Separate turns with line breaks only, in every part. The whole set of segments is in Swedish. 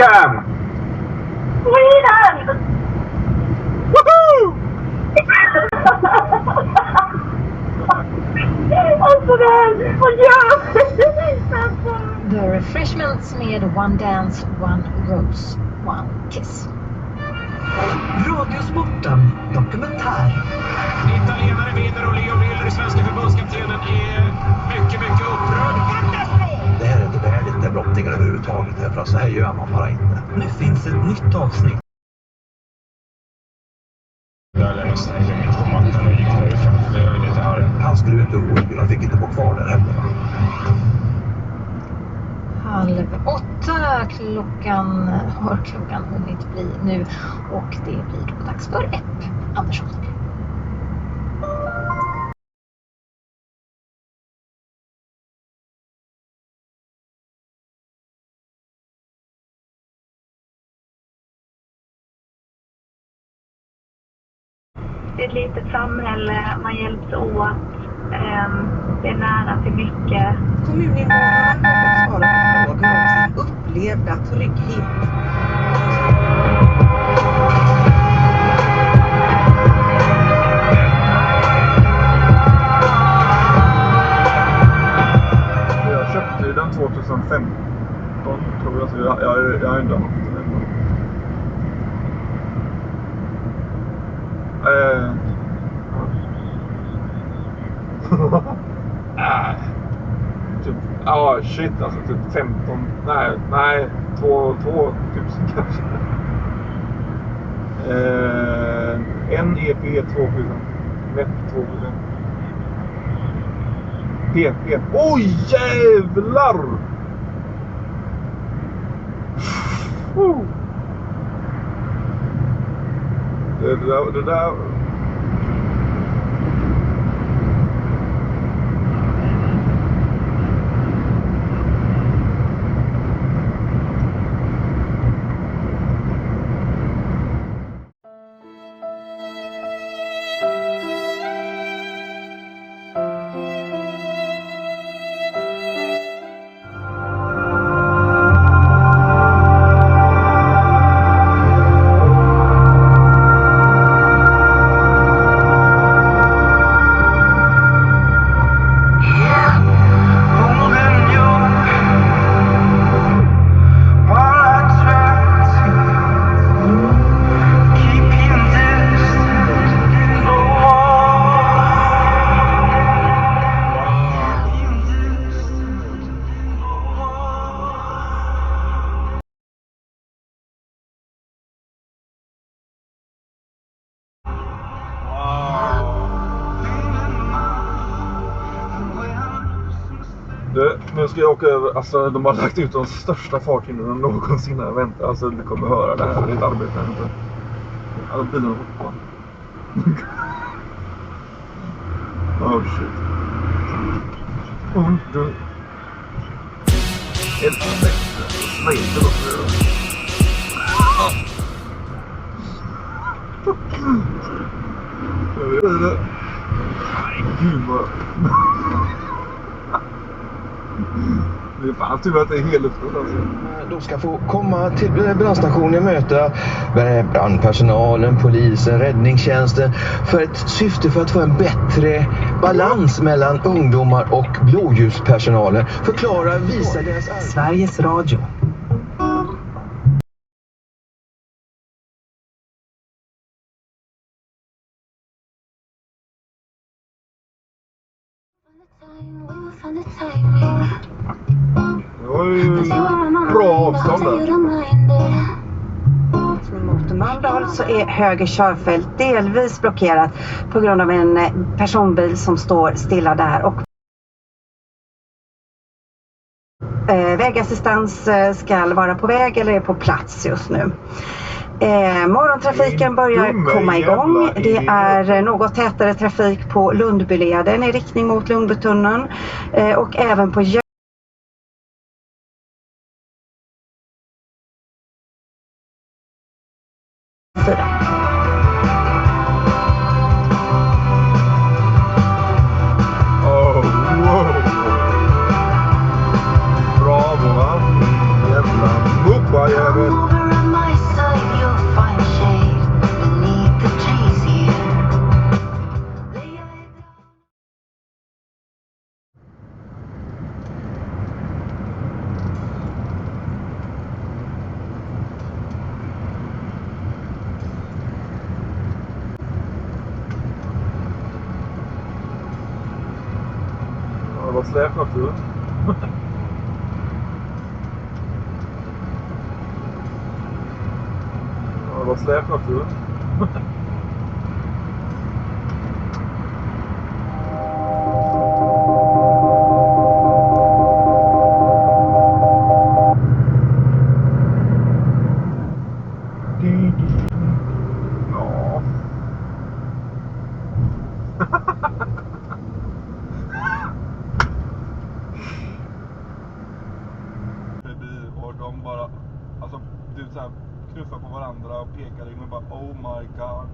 Dashcam!
Sweden!
Woohoo!
Alltså där! Vad gör du?
The refreshments med One Dance, One Rose, One Kiss.
Radiosporten dokumentär.
Italienare vinner och Leo Miller, svenska förbundskaptenen, är mycket upprörd.
Det här är inte värdigt det brottningar överhuvudtaget. För så här gör man bara inte.
Nu finns ett nytt avsnitt.
Jag lämnade sig mitt på mattan och gick därifrån. Det var lite arg.
Han skulle inte orolig. Han fick inte bo kvar där heller.
7:30 klockan har klockan hunnit bli nu, och det blir då dags för Epp Andersson.
Det är ett litet samhälle, man hjälps åt, det är nära till mycket.
Kommuninvånarna har svarat på frågor om sin upplevda trygghet.
Jag köpte ju den 2015, tror jag, så jag har ändå haft den. Typ, shit alltså, typ 15, nej 2000 kanske. En EP 2000, Net 2000. PP. Oj jävlar! Det där. Nu ska jag åka över, alltså de har lagt ut de största fartygen någonsin här, vänta, alltså du kommer höra det här, det är ett arbete här inte. Alltså bilen är på. Oh shit. Du. Älskar mig. Snäjter också. Jag vet inte. Nej, gud vad. Det är fan tur att det är helluftfullt alltså.
De ska få komma till brandstationen, möta brandpersonalen, polisen, räddningstjänsten för ett syfte för att få en bättre balans mellan ungdomar och blåljuspersonalen. Förklara, visa deras arbete.
Sveriges Radio.
Bra avstånd där.
Mot Mölndal så är höger körfält delvis blockerat på grund av en personbil som står stilla där. Och vägassistans ska vara på väg eller är på plats just nu. Morgontrafiken börjar komma igång. Det är något tätare trafik på Lundbyleden i riktning mot Lundbytunneln och även på
Bravo va? Jävla muppa jävel. var släp också. Ja, det var släp också. Och de bara, alltså du så här knuffar på varandra och pekar in och bara oh my god.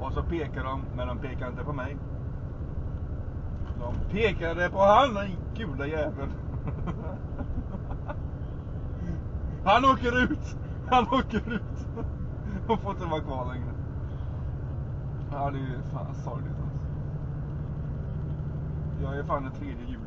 Och så pekar de, men de pekar inte på mig. De pekade på han, den gula jäveln. Han åker ut. De får inte vara kvar längre. Ja, det är fan sorgligt alltså. Jag är fan det 3:e hjulet.